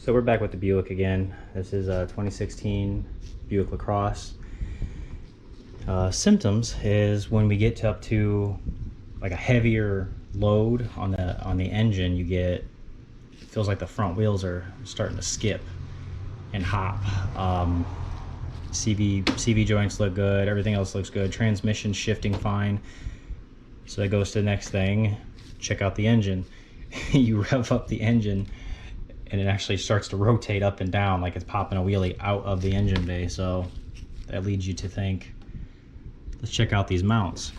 So we're back with the Buick again. This is a 2016 Buick Lacrosse. Symptoms is when we get up to like a heavier load on the engine, you get, it feels like the front wheels are starting to skip and hop. CV joints look good, everything else looks good. Transmission shifting fine. So that goes to the next thing. Check out the engine. You rev up the engine and it actually starts to rotate up and down like it's popping a wheelie out of the engine bay. So that leads you to think, let's check out these mounts.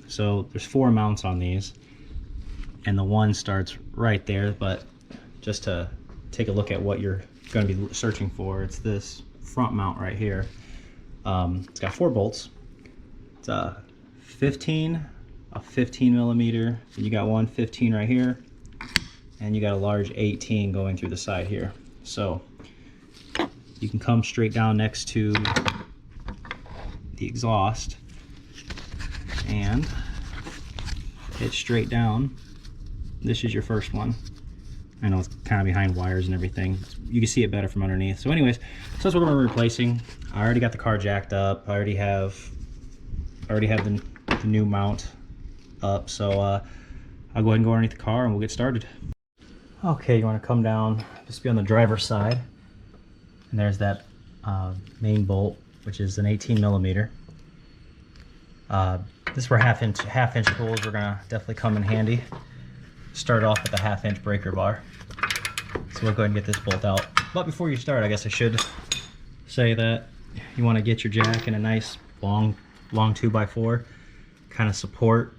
So there's 4 mounts on these and the one starts right there, but just to take a look at what you're going to be searching for, it's this front mount right here. It's got 4 bolts. It's a 15 millimeter, and you got one 15 right here, and you got a large 18 going through the side here. So you can come straight down next to the exhaust and hit straight down. This is your first one. I know it's kind of behind wires and everything. You can see it better from underneath. So anyways, so that's what we're replacing. I already got the car jacked up. I already have the new mount up. So I'll go ahead and go underneath the car and we'll get started. Okay, you want to come down, just be on the driver's side. And there's that main bolt, which is an 18 millimeter. This is where half inch holes are gonna definitely come in handy. Start off with the 1/2 inch breaker bar. So we'll go ahead and get this bolt out. But before you start, I guess I should say that you want to get your jack in a nice long 2x4, kind of support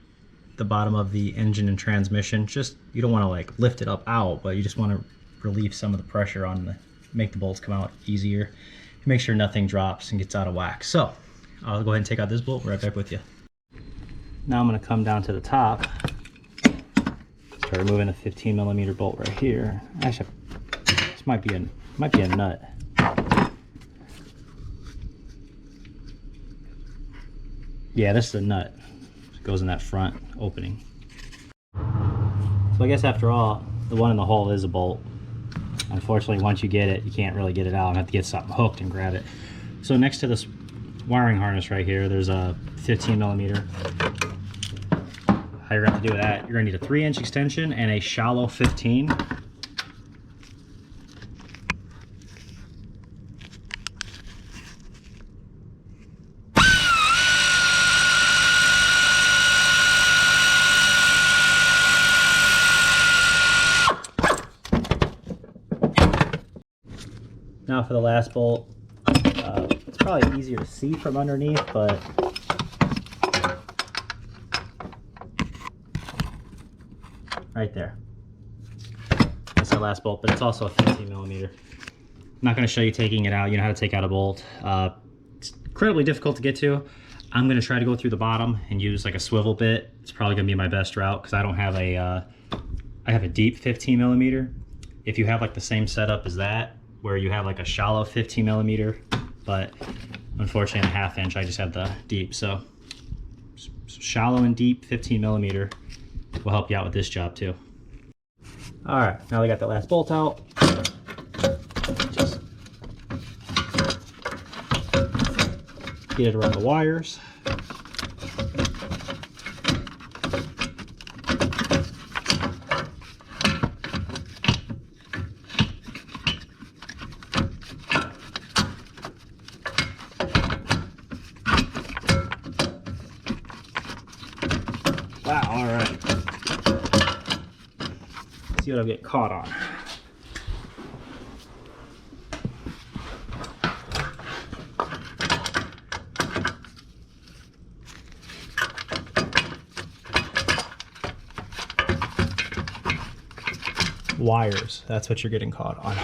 the bottom of the engine and transmission. Just, you don't want to like lift it up out, but you just want to relieve some of the pressure on the, make the bolts come out easier. Make sure nothing drops and gets out of whack. So I'll go ahead and take out this bolt. Right back with you. Now I'm going to come down to the top. Start removing a 15 millimeter bolt right here. Actually, this might be a nut. Yeah, this is a nut. It goes in that front opening. So I guess after all, the one in the hole is a bolt. Unfortunately, once you get it, you can't really get it out. I have to get something hooked and grab it. So next to this wiring harness right here, there's a 15 millimeter. How you're going to do that, you're going to need a 3-inch extension and a shallow 15. Now for the last bolt, it's probably easier to see from underneath, but right there. That's the last bolt, but it's also a 15 millimeter. I'm not going to show you taking it out. You know how to take out a bolt. It's incredibly difficult to get to. I'm going to try to go through the bottom and use like a swivel bit. It's probably going to be my best route because I don't have a, I have a deep 15 millimeter. If you have like the same setup as that, where you have like a shallow 15 millimeter, but unfortunately in a 1/2 inch, I just have the deep. So shallow and deep 15 millimeter will help you out with this job too. All right, now we got that last bolt out. Just get it around the wires. Wow, all right. Let's see what I get caught on. Wires, that's what you're getting caught on.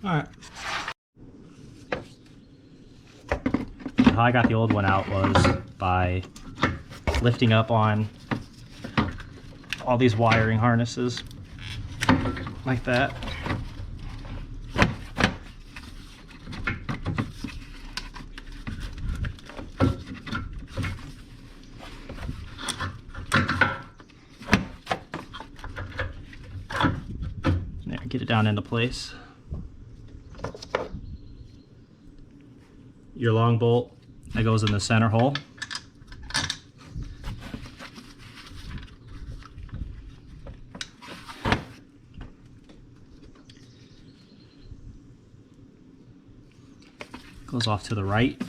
All right. How I got the old one out was by lifting up on all these wiring harnesses like that. get it down into place. Your long bolt that goes in the center hole. Goes off to the right.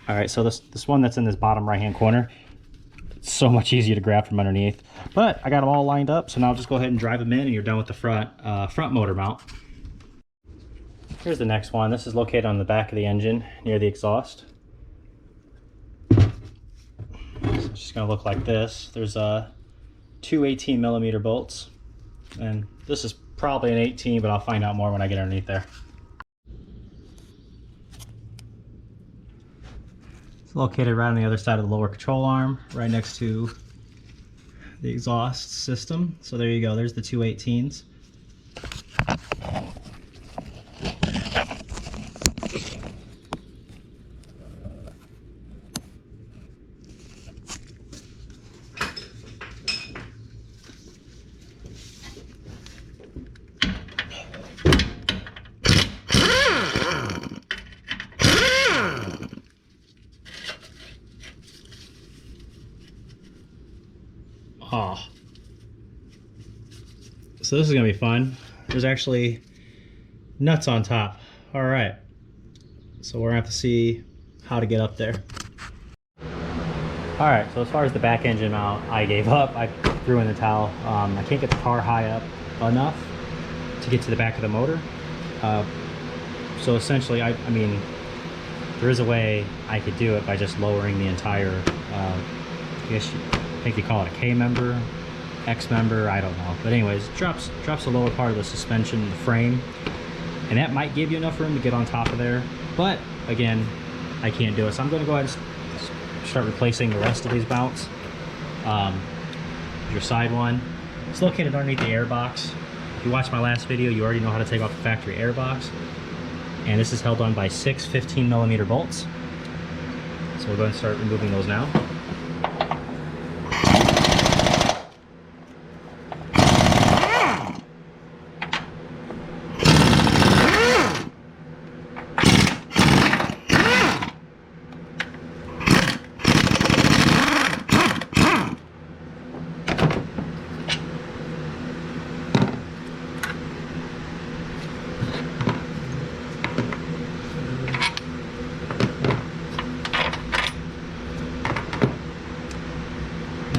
All right, so this one that's in this bottom right hand corner, it's so much easier to grab from underneath. But I got them all lined up, so now I'll just go ahead and drive them in and you're done with the front motor mount. Here's the next one. This is located on the back of the engine near the exhaust. So it's just gonna look like this. There's two 18mm bolts, and this is probably an 18, but I'll find out more when I get underneath there. It's located right on the other side of the lower control arm, right next to the exhaust system. So there you go, there's the two 18s. Oh. So this is gonna be fun. There's actually nuts on top. All right. So we're gonna have to see how to get up there. All right, so as far as the back engine mount, I gave up. I threw in the towel. I can't get the car high up enough to get to the back of the motor. So essentially, I mean, there is a way I could do it by just lowering the entire, I think you call it a K member, X member, I don't know. But anyways, drops the lower part of the suspension frame, and that might give you enough room to get on top of there. But again, I can't do it. So I'm going to go ahead and start replacing the rest of these mounts. Your side one, it's located underneath the air box. If you watched my last video, you already know how to take off the factory air box. And this is held on by 6 15mm bolts. So we're going to start removing those now.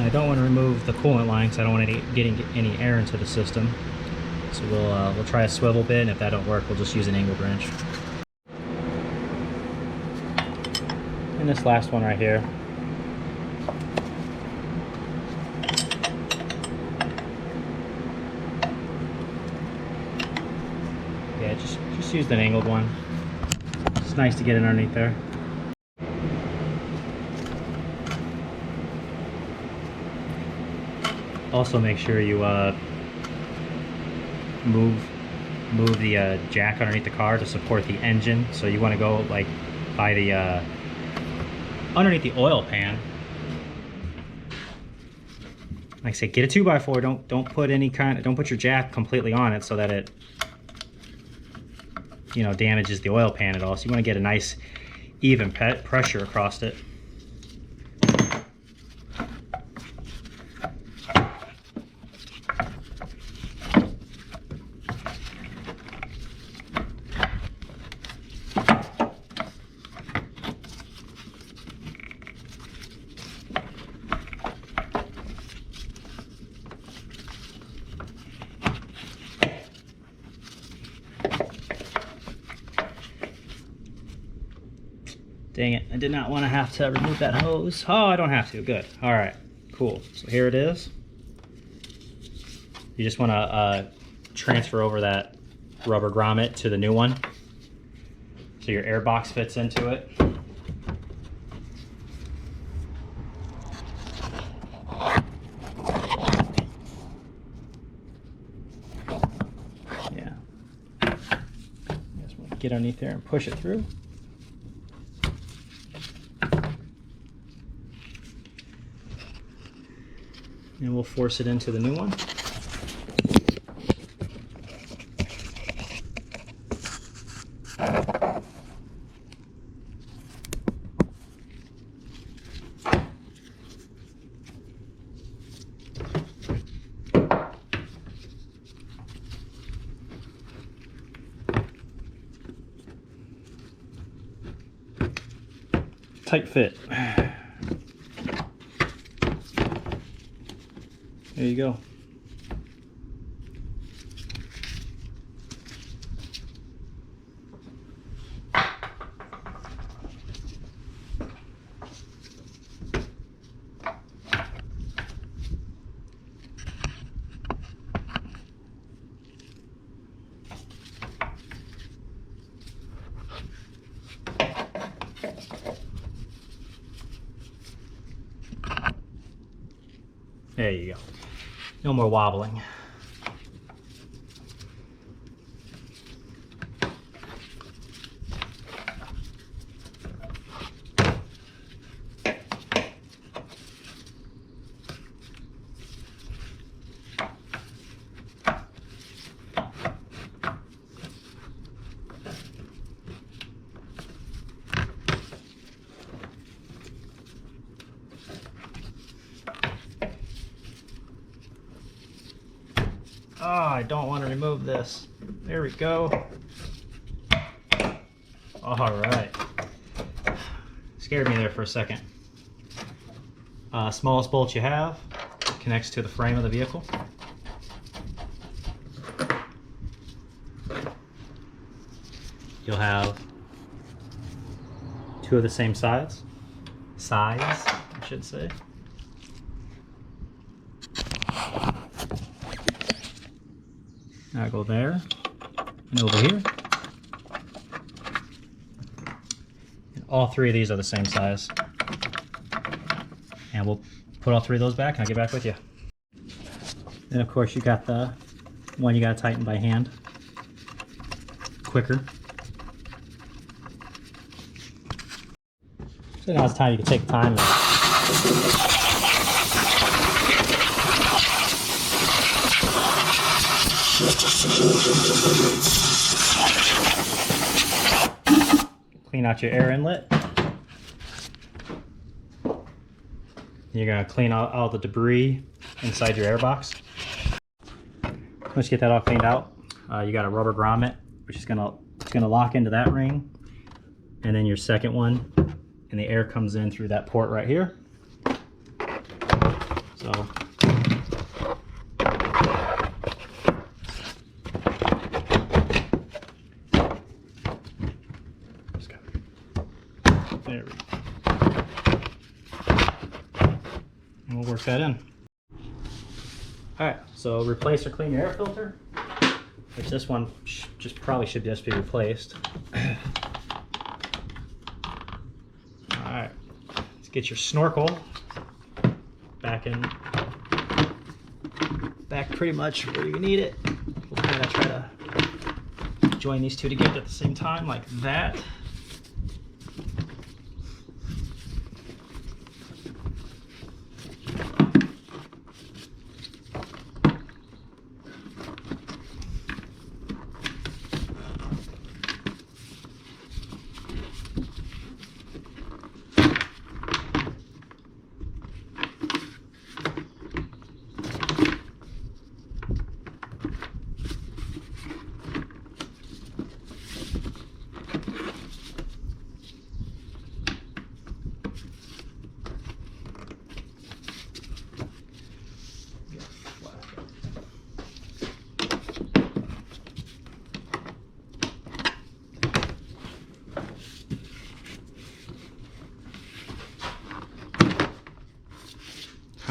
I don't want to remove the coolant line because I don't want to get any air into the system. So we'll try a swivel bit, and if that don't work, we'll just use an angled wrench. And this last one right here. Yeah, just use an angled one. It's nice to get it underneath there. Also make sure you move the jack underneath the car to support the engine. So you want to go like by the underneath the oil pan. Like I said, get a 2x4. Don't put your jack completely on it so that it, you know, damages the oil pan at all. So you want to get a nice even pressure across it. Dang it, I did not want to have to remove that hose. Oh, I don't have to, good. All right, cool. So here it is. You just want to transfer over that rubber grommet to the new one. So your air box fits into it. Yeah. Just want to get underneath there and push it through. And we'll force it into the new one. Tight fit. There you go. There you go. No more wobbling. Oh, I don't want to remove this. There we go. All right. Scared me there for a second. Smallest bolt you have connects to the frame of the vehicle. You'll have two of the same size, I should say. Now go there and over here. And all three of these are the same size. And we'll put all three of those back and I'll get back with you. Then of course you got the one you gotta tighten by hand. Quicker. So now it's time you can take time and clean out your air inlet. You're going to clean out all the debris inside your air box. Once you get that all cleaned out, you got a rubber grommet, which is going to lock into that ring, and then your second one, and the air comes in through that port right here. So there we go. And we'll work that in. Alright, so replace or clean your air filter, which this one probably should just be replaced. Alright, let's get your snorkel back pretty much where you need it. We'll kind of try to join these two together at the same time like that.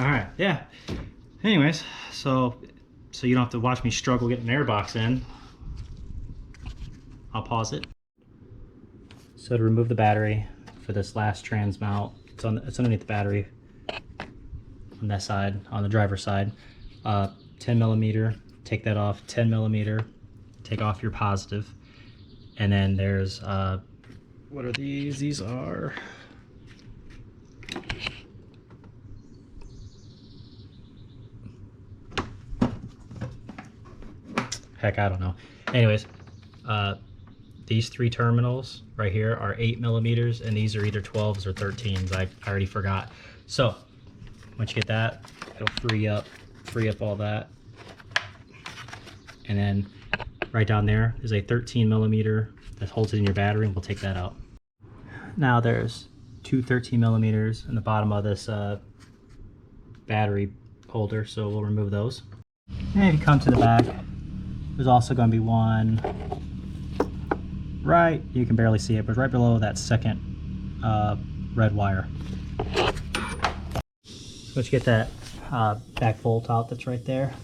All right, yeah. Anyways, so you don't have to watch me struggle getting an airbox in. I'll pause it. So to remove the battery for this last trans mount, it's underneath the battery on that side, on the driver's side. 10 millimeter, take that off. 10 millimeter, take off your positive. And then there's, what are these? These are, heck, I don't know. Anyways, these 3 terminals right here are 8 millimeters, and these are either 12s or 13s. I already forgot. So once you get that, it'll free up all that. And then right down there is a 13 millimeter that holds it in your battery, and we'll take that out. Now there's 2 13 millimeters in the bottom of this battery holder, so we'll remove those. And if you come to the back, there's also going to be one right, you can barely see it, but right below that second red wire. Let's get that back bolt out that's right there.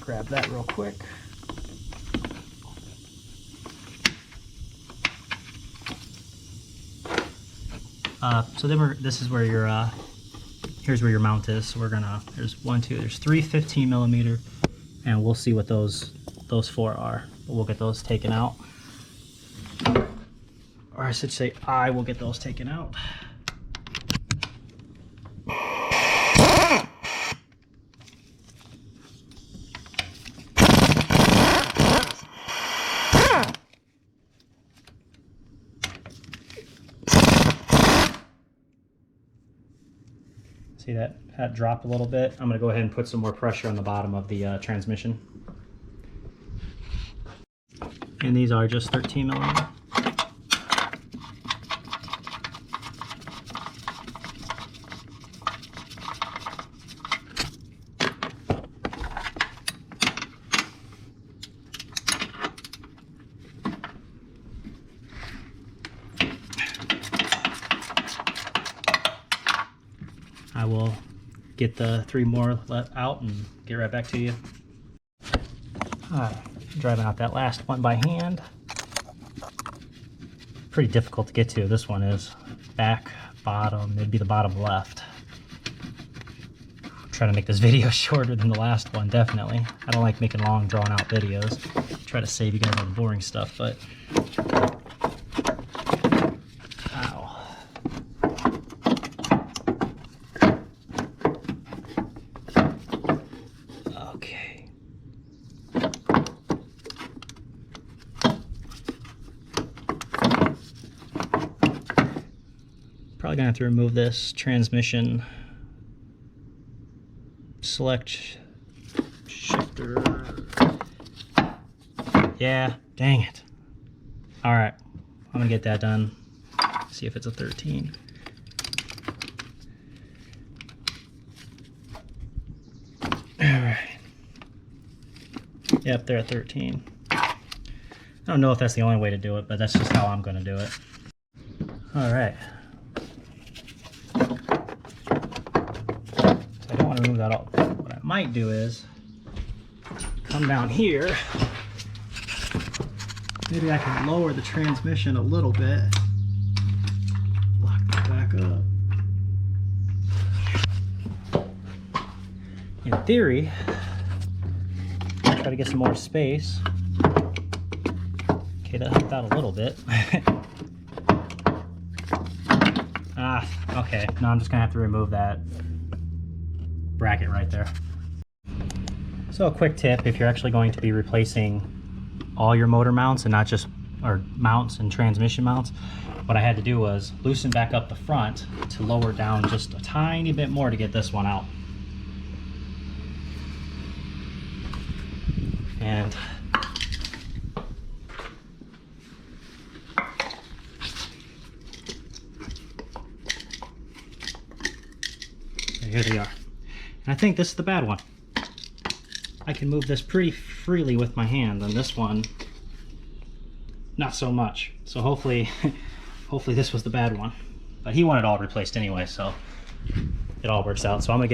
Grab that real quick. So then this is where your here's where your mount is. So we're gonna, there's 3 15 millimeter, and we'll see what those 4 are. But we'll get those taken out, or I should say I will get those taken out. See that dropped a little bit? I'm going to go ahead and put some more pressure on the bottom of the transmission. And these are just 13 millimeter. I will get the 3 more let out and get right back to you. Alright, driving out that last one by hand. Pretty difficult to get to. This one is back, bottom, it'd be the bottom left. I'm trying to make this video shorter than the last one, definitely. I don't like making long, drawn out videos. Try to save you guys all the boring stuff, but probably gonna have to remove this transmission select shifter. Yeah, dang it. All right, I'm gonna get that done. See if it's a 13. All right. Yep, they're at 13. I don't know if that's the only way to do it, but that's just how I'm gonna do it. All right. Remove that all. What I might do is come down here. Maybe I can lower the transmission a little bit. Lock that back up. In theory, try to get some more space. Okay, that helped out a little bit. Okay. Now I'm just gonna have to remove that bracket right there. So a quick tip, if you're actually going to be replacing all your motor mounts and not just mounts and transmission mounts, what I had to do was loosen back up the front to lower down just a tiny bit more to get this one out. And here they are. And I think this is the bad one. I can move this pretty freely with my hand, and this one, not so much. So hopefully, hopefully this was the bad one. But he wanted it all replaced anyway, so it all works out. So I'm gonna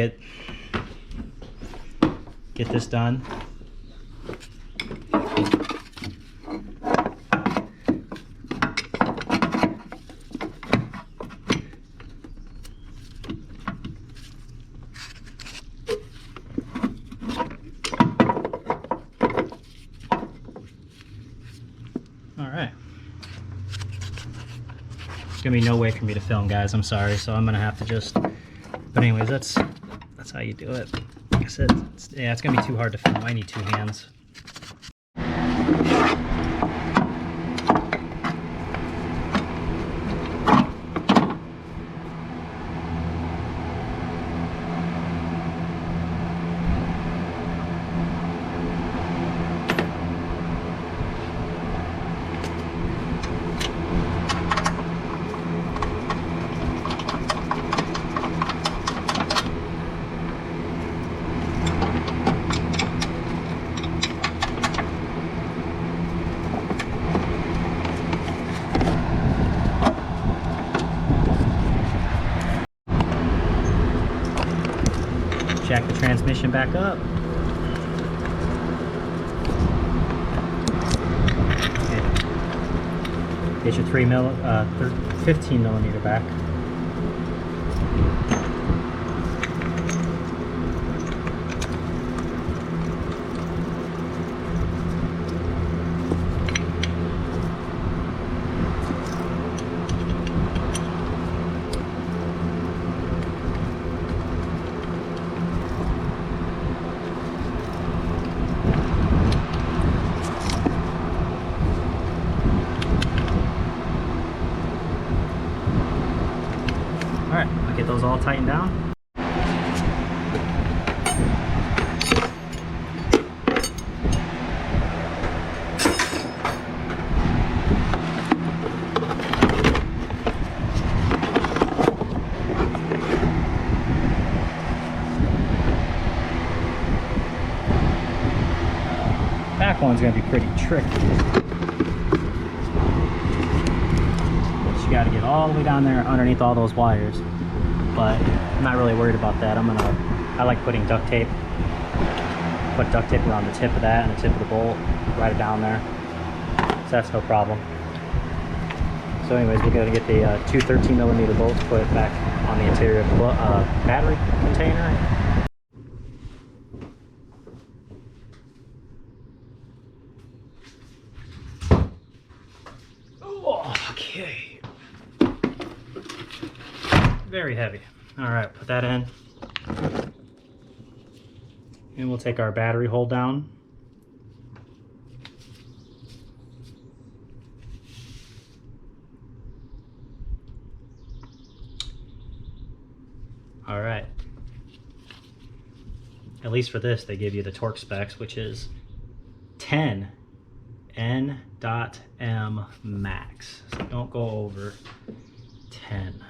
get this done. All right. There's gonna be no way for me to film, guys. I'm sorry. So I'm gonna have to just. But anyways, that's how you do it. Like I said, it's gonna be too hard to film. I need 2 hands. Jack the transmission back up. Okay. Get your 15 millimeter back. Alright, I'll get those all tightened down. Back one's going to be pretty tricky. You got to get all the way down there underneath all those wires, but I'm not really worried about that. I like putting duct tape. Put duct tape around the tip of that and the tip of the bolt, right it down there. So that's no problem. So anyways, we're going to get the 2 13 millimeter bolts, put it back on the interior of the battery container. Okay. Very heavy. All right, put that in. And we'll take our battery hold down. All right. At least for this, they give you the torque specs, which is 10 N.M max. So don't go over 10.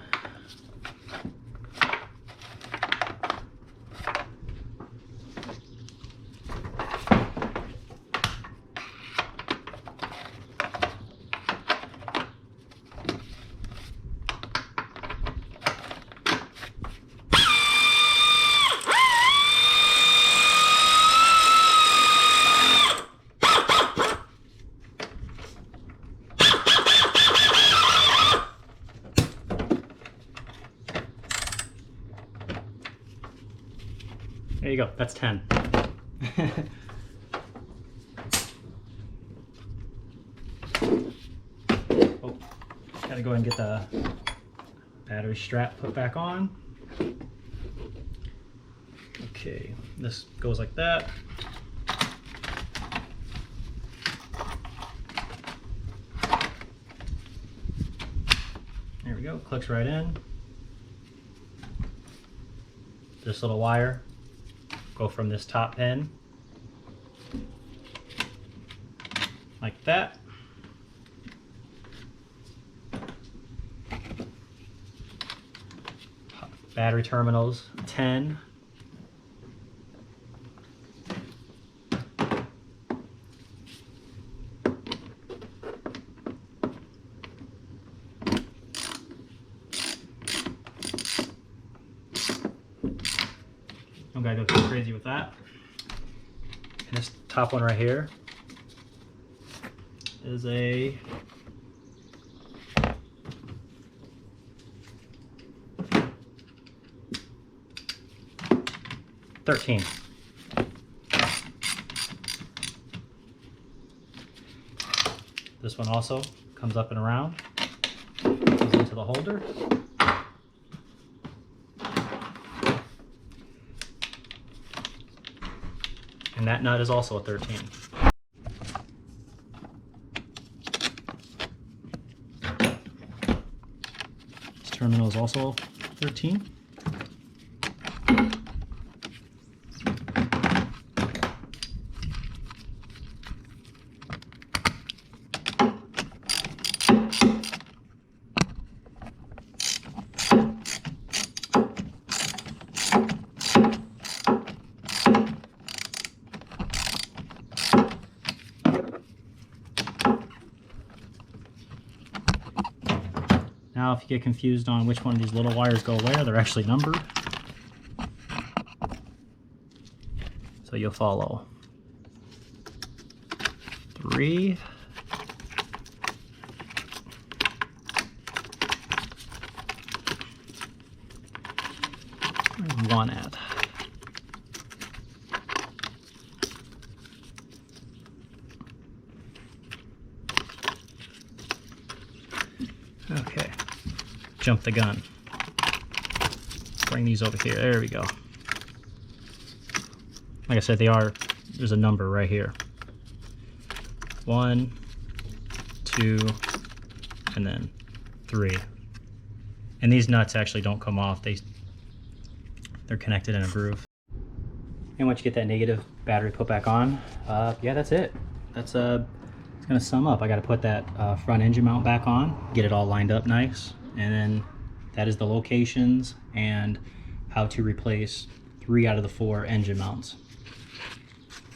There you go, that's 10. Oh, gotta go ahead and get the battery strap put back on. Okay, this goes like that. There we go, clicks right in. This little wire go from this top pin like that. Battery terminals 10. I'm gonna go too crazy with that. And this top one right here is a $13. This one also comes up and around, goes into the holder. And that nut is also a 13. This terminal is also 13. Now if you get confused on which one of these little wires go where, they're actually numbered. So you'll follow 3, 1 at. Okay, jump the gun. Bring these over here. There we go. Like I said, there's a number right here. 1, 2, and then 3. And these nuts actually don't come off. They're connected in a groove. And once you get that negative battery put back on, yeah, that's it. It's gonna sum up. I got to put that front engine mount back on, get it all lined up nice, and then that is the locations and how to replace 3 out of the 4 engine mounts.